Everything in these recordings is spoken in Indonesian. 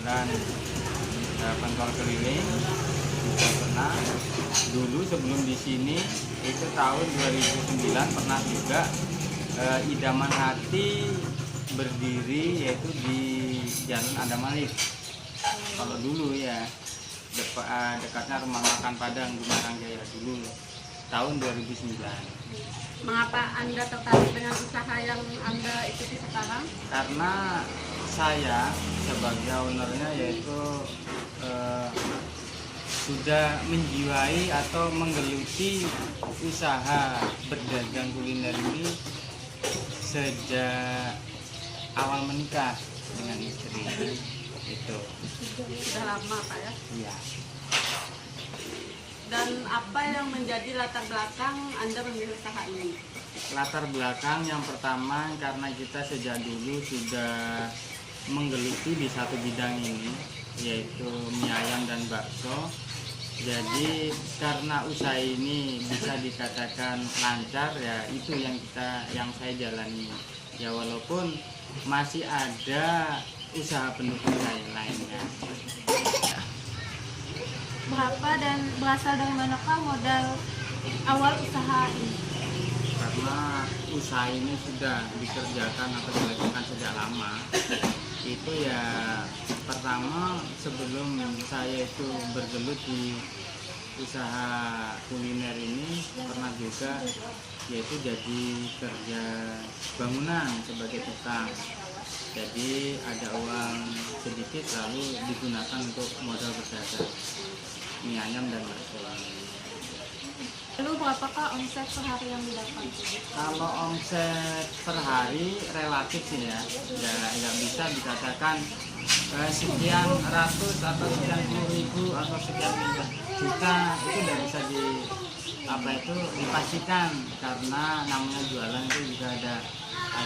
jualan pentol keliling juga pernah. Dulu sebelum di sini itu tahun 2009 pernah juga idaman hati berdiri yaitu di Jalan Adam Malik. Kalau dulu ya dekatnya rumah makan Padang di Marangjaya dulu tahun 2009. Mengapa Anda tertarik dengan usaha yang Anda ikuti sekarang? Karena saya sebagai ownernya yaitu sudah menjiwai atau menggeluti usaha berdagang kuliner ini sejak awal menikah dengan istri. Itu Sudah lama Pak ya? iya. Dan apa yang menjadi latar belakang Anda memilih usaha ini? Latar belakang yang pertama karena kita sejak dulu sudah menggeluti di satu bidang ini yaitu mie ayam dan bakso. Jadi karena usaha ini bisa dikatakan lancar ya itu yang saya jalani. Ya walaupun masih ada usaha pendukung lainnya. Berapa dan berasal dari manakah modal awal usaha ini? Karena usaha ini sudah dikerjakan atau dilakukan sejak lama. Itu ya pertama sebelum saya itu bergelut di usaha kuliner ini pernah juga yaitu jadi kerja bangunan sebagai tukang. Jadi ada uang sedikit lalu digunakan untuk modal berdagang mie ayam dan bakso. Lalu berapakah omset per hari yang didapat? Kalau omset per hari relatif sih ya, nggak bisa dikatakan sekian ratus atau sekian puluh ribu atau sekian juta itu udah bisa dipastikan karena namanya jualan itu juga ada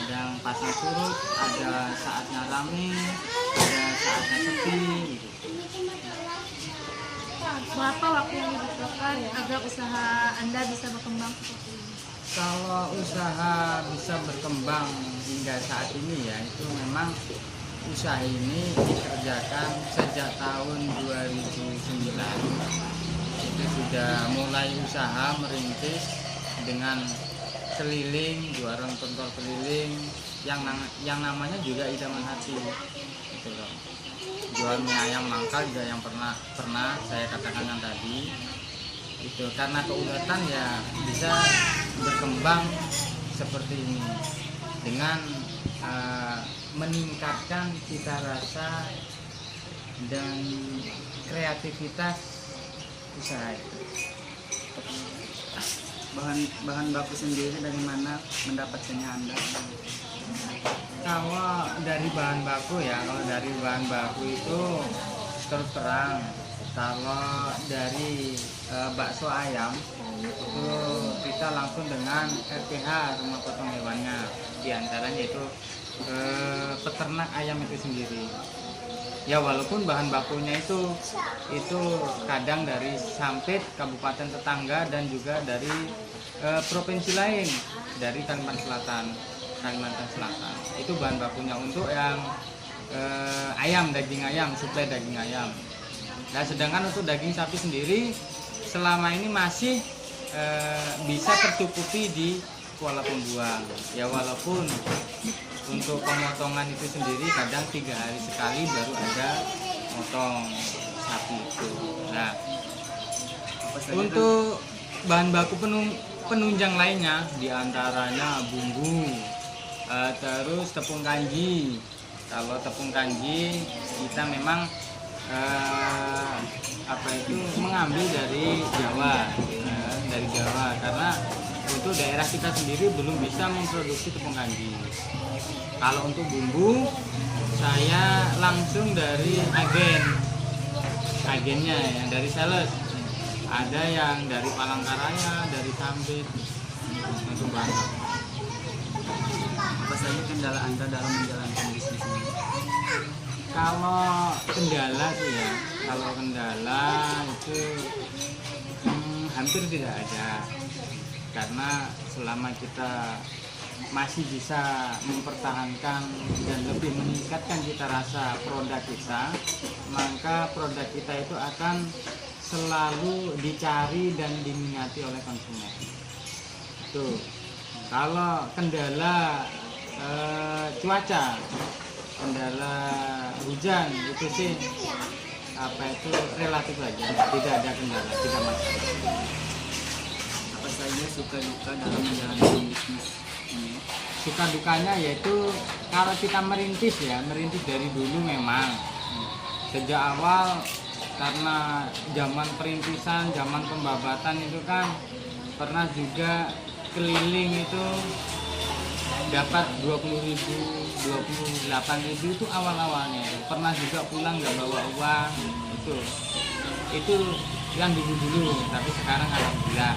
yang pasang surut, ada saatnya rame, ada saatnya sepi gitu. Berapa waktu yang dibutuhkan agar usaha Anda bisa berkembang seperti ini? Kalau usaha bisa berkembang hingga saat ini ya itu memang usaha ini dikerjakan sejak tahun 2009. Itu sudah mulai usaha merintis dengan keliling, jualan pentol keliling yang namanya juga idaman hati gitu loh. Jual mie ayam mangkal juga yang pernah saya katakan yang tadi itu karena keuletan ya bisa berkembang seperti ini dengan meningkatkan cita rasa dan kreativitas usaha itu. Bahan baku sendiri dari mana mendapatkannya Anda? Kalau dari bahan baku ya, kalau dari bahan baku itu terus terang kalau dari bakso ayam itu kita langsung dengan RPH rumah potong hewannya, diantaranya itu peternak ayam itu sendiri. Ya walaupun bahan bakunya itu kadang dari Sampit, kabupaten tetangga dan juga dari provinsi lain, dari Kalimantan Selatan. Itu bahan bakunya untuk yang ayam, daging ayam, suplai daging ayam. Nah sedangkan untuk daging sapi sendiri selama ini masih bisa tercukupi di Kuala Pembuang. Ya walaupun untuk pemotongan itu sendiri kadang 3 hari sekali baru ada motong sapi itu. Nah untuk bahan baku penunjang lainnya diantaranya bumbu, terus tepung kanji. Kalau tepung kanji kita memang mengambil dari Jawa, karena untuk daerah kita sendiri belum bisa memproduksi tepung kanji. Kalau untuk bumbu saya langsung dari agennya yang dari sales. Ada yang dari Palangkaraya, dari Sampit untuk bahan. Apa saja kendala Anda dalam menjalankan bisnis ini? Kalau kendala tuh ya, kalau kendala itu hampir tidak ada, karena selama kita masih bisa mempertahankan dan lebih meningkatkan cita rasa produk kita, maka produk kita itu akan selalu dicari dan diminati oleh konsumen. Tuh, kalau kendala cuaca, kendala hujan itu sih relatif aja, tidak ada kendala, tidak masalah. Apa saja suka duka dalam menjalankan bisnis ini? Suka dukanya yaitu kalau kita merintis dari dulu memang sejak awal, karena zaman perintisan, zaman pembabatan itu kan pernah juga keliling itu dapat 20.000, 28.000 itu awal-awalnya. Pernah juga pulang nggak bawa uang, itu yang dulu, tapi sekarang alhamdulillah.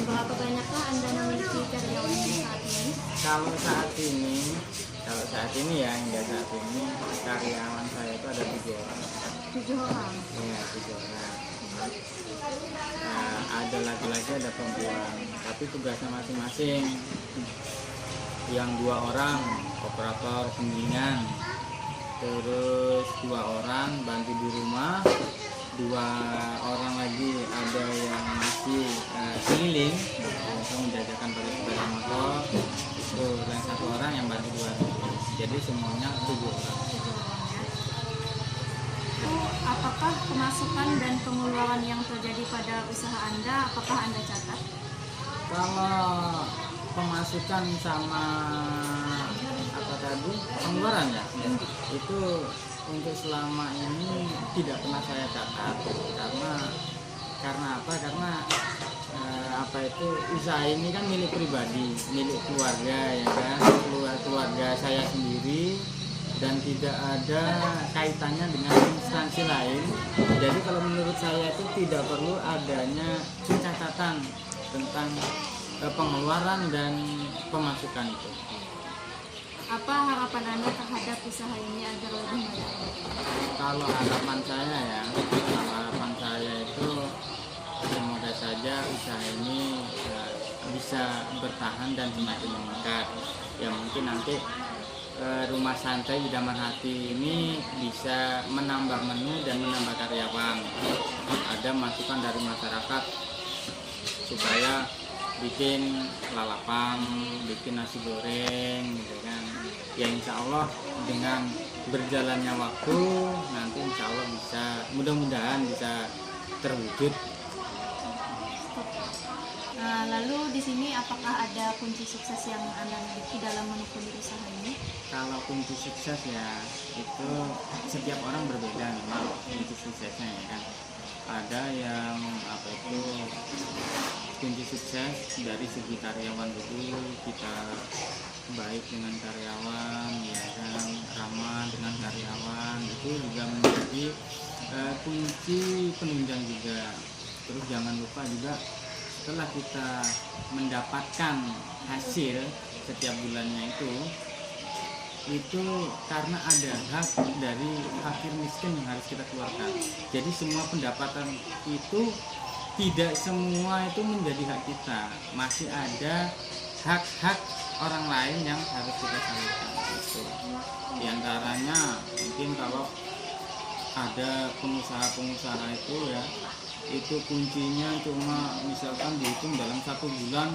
Berapa banyakkah Anda memiliki karyawan saat ini? Kalau saat ini ya, hingga saat ini karyawan saya itu ada 7 orang. 7 orang. Ya, 7 orang. Nah, ada laki-laki, ada perempuan, tapi tugasnya masing-masing. Yang 2 orang operator penggilingan, terus 2 orang bantu di rumah, 2 orang lagi ada yang masih keliling, menjajakan pada sepeda motor. Tuh, yang 1 orang yang bantu 2 orang. Jadi semuanya 7 orang. Apakah pemasukan dan pengeluaran yang terjadi pada usaha Anda, apakah Anda catat? Kalau pemasukan sama pengeluaran ya, itu untuk selama ini tidak pernah saya catat, karena usaha ini kan milik pribadi, milik keluarga ya kan, keluarga saya sendiri, dan tidak ada kaitannya dengan instansi lain. Jadi kalau menurut saya itu tidak perlu adanya catatan tentang pengeluaran dan pemasukan itu. Apa harapan Anda terhadap usaha ini agar lebih maju? Kalau harapan saya itu semoga saja usaha ini bisa bertahan dan semakin meningkat. Ya mungkin nanti Rumah Santai Idaman Hati ini bisa menambah menu dan menambah karyawan. Ada masukan dari masyarakat supaya bikin lalapan, bikin nasi goreng gitu kan. Ya insya Allah dengan berjalannya waktu nanti insya Allah mudah-mudahan bisa terwujud. Nah, lalu di sini apakah ada kunci sukses yang Anda miliki dalam menekuni usaha ini? Kalau kunci sukses ya itu setiap orang berbeda memang kunci suksesnya ya kan. Ada yang kunci sukses dari segi karyawan dulu, kita baik dengan karyawan ya kan, ramah dengan karyawan, itu juga menjadi kunci penunjang juga. Terus jangan lupa juga setelah kita mendapatkan hasil setiap bulannya itu karena ada hak dari fakir miskin yang harus kita keluarkan. Jadi semua pendapatan itu tidak semua itu menjadi hak kita, masih ada hak-hak orang lain yang harus kita salurkan. Itu di antaranya mungkin kalau ada pengusaha-pengusaha itu ya, itu kuncinya cuma misalkan dihitung dalam 1 bulan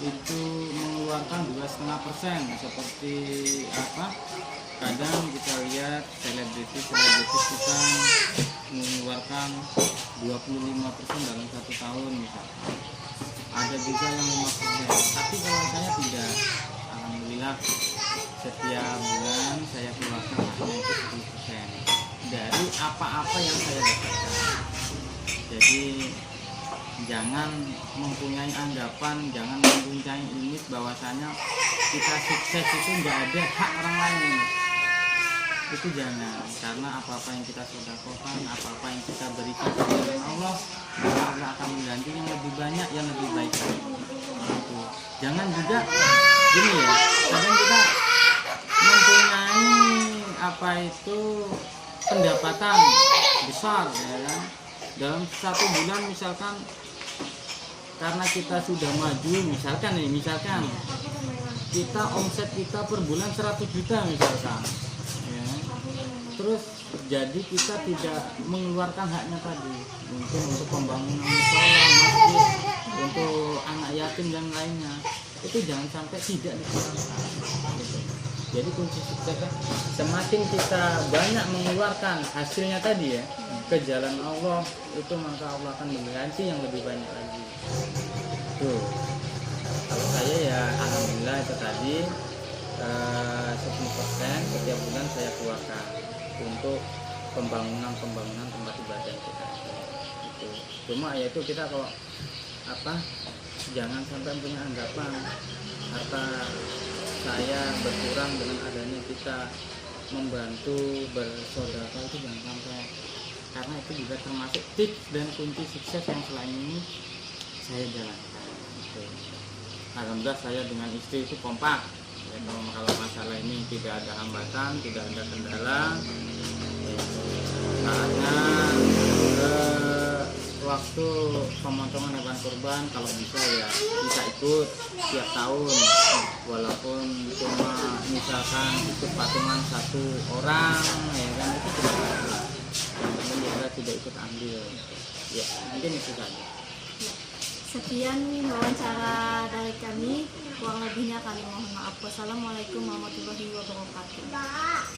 itu mengeluarkan 2,5%, seperti kadang kita lihat selebritis kita mengeluarkan 25% dalam 1 tahun misalkan, ada juga yang 5%, tapi kalau saya tidak, alhamdulillah setiap bulan saya keluarkan hanya itu 10% dari apa-apa yang saya dapatkan. Jadi jangan mempunyai anggapan, jangan mempunyai image bahwasanya kita sukses itu nggak ada hak orang lain. Itu jangan, karena apa-apa yang kita sedekahkan, apa-apa yang kita berikan kepada Allah akan mengganti yang lebih banyak, yang lebih baik lagi. Gitu. Jangan juga gini ya, kadang kita mempunyai pendapatan besar ya kan. Dalam 1 bulan misalkan karena kita sudah maju, misalkan kita omset kita per bulan 100 juta misalkan ya. Terus jadi kita tidak mengeluarkan haknya tadi, mungkin untuk pembangunan musola, masjid, untuk anak yatim dan lainnya, itu jangan sampai tidak dikeluarkan gitu. Jadi kunci suksesnya semakin kita banyak mengeluarkan hasilnya tadi ya ke jalan Allah, itu maka Allah akan mengganti yang lebih banyak lagi. Tuh. Kalau saya ya alhamdulillah itu tadi 10% setiap bulan saya keluarkan untuk pembangunan tempat ibadah kita. Itu. Cuma ya itu kita kalau jangan sampai punya anggapan harta saya berkurang dengan adanya kita membantu bersedekah, itu jangan sampai, karena itu juga termasuk tips dan kunci sukses yang selain ini saya jalankan. Gitu. Alhamdulillah saya dengan istri itu kompak ya, kalau masalah ini tidak ada hambatan, tidak ada kendala ya. Saatnya waktu pemotongan hewan kurban kalau bisa ya kita ikut tiap tahun, walaupun cuma misalkan ikut patungan 1 orang ya kan, itu tidak apa-apa, yang penting kita tidak ikut ambil ya, mungkin itu saja. Sekian wawancara dari kami, kurang lebihnya kami mohon maaf. Wassalamualaikum warahmatullahi wabarakatuh.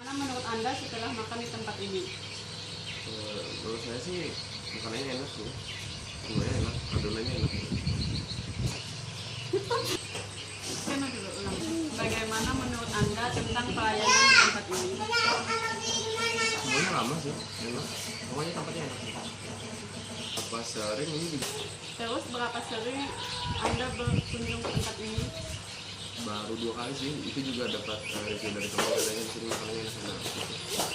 Mana menurut Anda setelah makan di tempat ini? Menurut saya sih makanannya enak sih, semuanya enak, adonannya enak. Saya dulu ulang. Bagaimana menurut Anda tentang pelayanan di tempat ini? Semuanya lama sih, enak. Pokoknya tempatnya enak. Apa sering ini juga Terus berapa sering Anda berkunjung ke tempat ini? baru 2 kali sih, itu juga dapat review dari teman katanya di sini makanannya enak-enak.